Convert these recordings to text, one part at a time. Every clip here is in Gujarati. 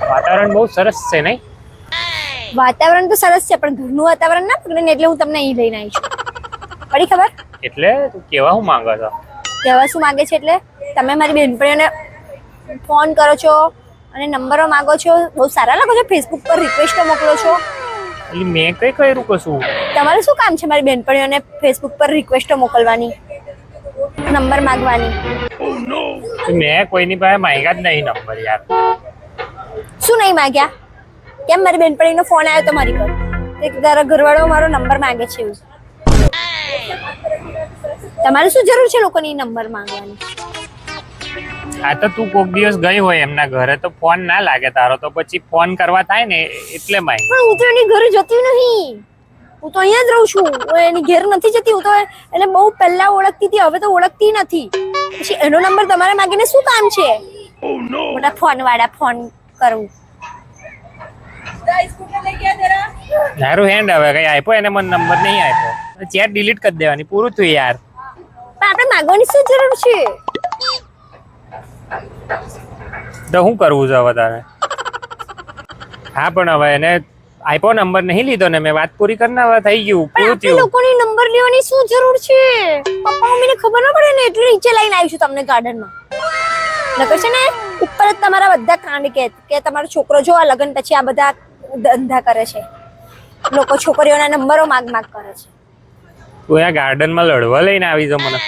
વાતાવરણ બહુ સરસ છે નહીં? વાતાવરણ તો સરસ છે પણ ઘરનું વાતાવરણ ના પકડે ને એટલે હું તમને અહીં લઈને આવી છું. પડી ખબર? એટલે તું કેવા હું માંગો છો? કહેવા શું માંગે છે એટલે તમે મારી બેનપણીઓને ફોન કરો છો અને નંબરો માંગો છો, બહુ સારા લાગો છો, ફેસબુક પર રિક્વેસ્ટો મોકલો છો. એટલે મેં કઈ કર્યું કશું? તમારે શું કામ છે મારી બેનપણીઓને ફેસબુક પર રિક્વેસ્ટો મોકલવાની, નંબર માંગવાની? મેં કોઈની પાસે માંગ્યા જ નહીં નંબર યાર. શું નહીં માંગ્યા? કેમ મારી બેનપણીનો ફોન આવ્યો તમારી પર કે તારા ઘરવાળો મારો નંબર માંગે છે એવું? તમારે શું જરૂર છે લોકોની નંબર માંગવાની? આ તો તું કોક દિવસ ગઈ હોય એમના ઘરે તો ફોન ના લાગે તારો, તો પછી ફોન કરવા થાય ને એટલે માંગ. પણ હું તો એની ઘરે જતી નહીં, હું તો અહીંયા જ રહું છું, હું એની ઘેર નથી જતી. હું તો એને બહુ પહેલા ઓળખતી હતી, હવે તો ઓળખતી નથી. પછી એનો નંબર તમારે માંગીને શું કામ છે? મોટા ફોન વાળા ફોન કરવું. મારું હેન્ડ હવે કઈ આપ્યો એને, મને નંબર નહીં આપ્યો, ચેટ ડિલીટ કરી દેવાની, પૂરું થયું યાર. પણ આપણે માંગવાની શું જરૂર છે? તો શું કરવું છે હવે તારે? હા પણ હવે એને આપ્યો નંબર નહીં લીધો ને, મેં વાત પૂરી કરીને હવે થઈ ગયું, પણ પૂરું આપણે થયું. લોકોની નંબર લેવાની શું જરૂર છે? પપ્પા મમ્મીને ખબર ન પડે ને એટલે નીચે લઈને આવી છું તમને ગાર્ડનમાં. નકર છે ને ઉપર જ તમારા બધા કાંડ કે તમારો છોકરો જો આ લગ્ન પછી આ બધા ધંધા કરે છે, લોકો છોકરીઓના નંબરો માગ કરે છે. તું આ ગાર્ડનમાં લડવા લઈને આવી છો મને?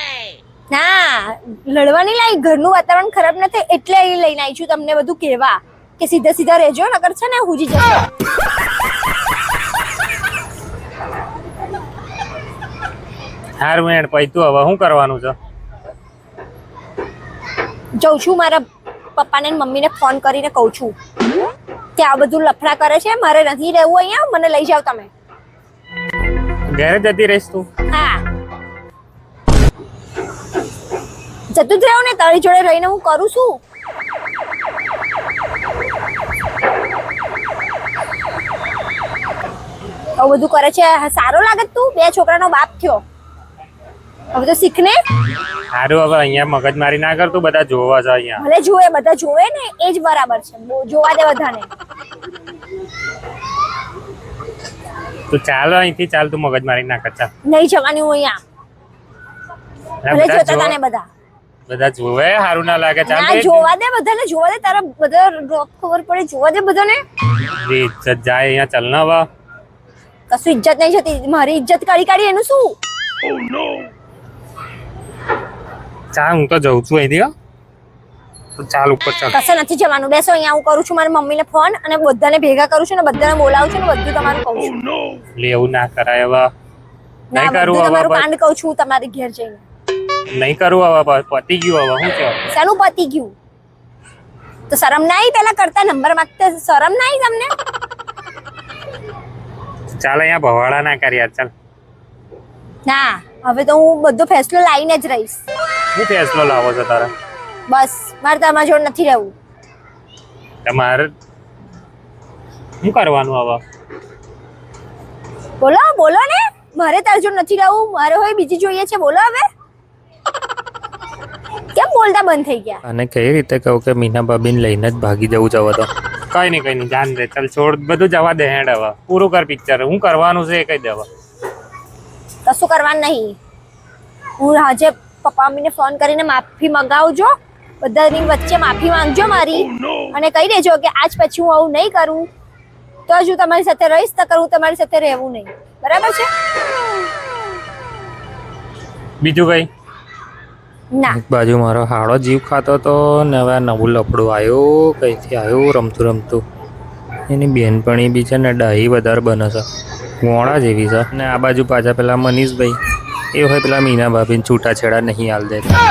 ના, લડવાની લાઈ, ઘરનું વાતાવરણ ખરાબ ન થાય એટલે અહીં લઈને આવી છું તમને બધું કહેવા કે સીધા સીધા રહેજો, નકર છે ને હુજી જશે. હાર મિનિટ પછી તું હવે શું કરવાનું છે? જઉં છું મારા પપ્પાને ને મમ્મીને ફોન કરીને કહું છું કે આ બધું લફડા કરે છે, મારે નથી રહેવું અહીંયા, મને લઈ જાઓ તમે. ઘરે જતી રહીશ તું? હા, જતું જ રહેવું ને, તારી જોડે રહીને હું કરું છું. આવું બધું કરે છે, સારો લાગે તું? બે છોકરાનો બાપ થયો, હવે તો શીખ ને. સારું હવે અહીંયા મગજમારી ના કર, તું બધા જોવા છે અહીંયા. ભલે જોવે, બધા જોવે ને એ જ બરાબર છે, જોવા દે બધાને. તું ચાલ અહીંથી, ચાલ, તું મગજમારી ના કર, ચાલ. નહીં જવાની હું અહીંયા, ભલે જોતા હતા ને બધા. બધા જોવે, સારું ના લાગે, ચાલ. ના, જોવા દે બધાને, જોવા દે, તારા બધા ખબર પડે, જોવા દે બધાને. ઇજ્જત જાય અહીંયા, ચાલ ને હવે. કશું ઇજ્જત નહીં જતી, મારી ઇજ્જત કાઢી એનું શું? ચાલ, હું તો જઉં છું અહીંથી. તો ચાલ ઉપર ચાલ. કશે નથી જવાનું, બેસો અહીંયા. હું કરું છું મારી મમ્મીને ફોન અને બધાને ભેગા કરું છું ને બધાને બોલાવું છું ને બધું તમારું કહું છું. લે એવું ના કરાય હવે. નહીં કરું હવે. તમારું કાંડ કહું છું તમારી ઘેર જઈને. નહીં કરું હવે, પતી ગયું હવે. શું છે? શાનું પતી ગયું? તો શરમ ના આવી પેલા કરતા નંબર માંગતા? શરમ ના આવી તમને? ચાલ અહીંયા ભવાડા ના કર યાર, ચાલ. ના, હવે તો હું બધો ફેસલો લાવીને જ રહીશ. શું ફેસલો લાવો છો તારે? બસ, મારે તમારા જોડે નથી રહેવું. તમારે શું કરવાનું હવે? બોલો બોલો ને, મારે તારા જોડે નથી રહેવું, મારે હોય બીજી જોઈએ છે, બોલો હવે. કેમ બોલતા બંધ થઈ ગયા? અને કઈ રીતે કહું કે મીના ભાભીને લઈને જ ભાગી જવું જવા તો? કઈ નહીં, જાન દે, ચાલ છોડ, બધું જવા દે, હેડ હવે પૂરું કર પિક્ચર. હું કરવાનું છે એ કહી દે હવે. કશું કરવાનું નહીં. હું આજે પપ્પા મમ્મીને ફોન કરીને માફી મંગાવજો, બધાની વચ્ચે માફી માંગજો મારી, અને કહી દેજો કે આજ પછી હું આવું નહીં કરું, તો જ હું તમારી સાથે રહીશ, નકર હું તમારી સાથે રહેવું નહીં. બરાબર છે? બીજું કઈ? ના. એક બાજુ મારો હાડો જીવ ખાતો તો ને હવે નવું લફડું આવ્યું, કઈથી આવ્યું રમતું. એની બેનપણી બી છે ને ડાહી વધારે બને છે, મોડા જેવી છે. ને આ બાજુ પાછા પેલા મનીષભાઈ એ હોય પેલા મીના ભાભીને છૂટાછેડા નહીં હાલ દેતા.